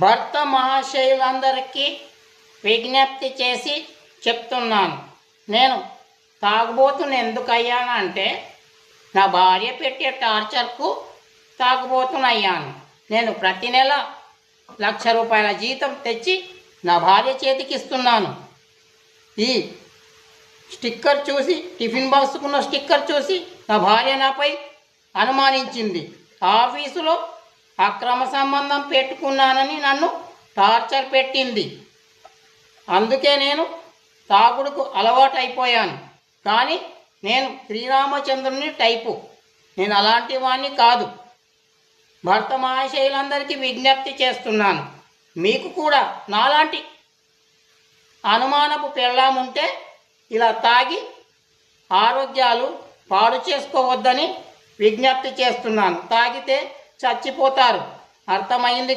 భర్త మహాశయులందరికీ విజ్ఞప్తి చేసి చెప్తున్నాను. నేను తాగుబోతుని ఎందుకు అయ్యానంటే నా భార్య పెట్టే టార్చర్కు తాగుబోతునయ్యాను. నేను ప్రతి నెల ₹1,00,000 జీతం తెచ్చి నా భార్య చేతికి ఇస్తున్నాను. ఈ స్టిక్కర్ చూసి, టిఫిన్ బాక్స్కున్న స్టిక్కర్ చూసి నా భార్య నాపై అనుమానించింది. ఆఫీసులో అక్రమ సంబంధం పెట్టుకున్నానని నన్ను టార్చర్ పెట్టింది. అందుకే నేను తాగుడుకు అలవాటు అయిపోయాను. కానీ నేను శ్రీరామచంద్రుని టైపు, నేను అలాంటి వాణ్ణి కాదు. భర్త మహాశయులందరికీ విజ్ఞప్తి చేస్తున్నాను, మీకు కూడా నాలాంటి అనుమానపు పెళ్ళాముంటే ఇలా తాగి ఆరోగ్యాలు పాడు చేసుకోవద్దని విజ్ఞప్తి చేస్తున్నాను. తాగితే చచ్చిపోతారు. అర్థమైంది.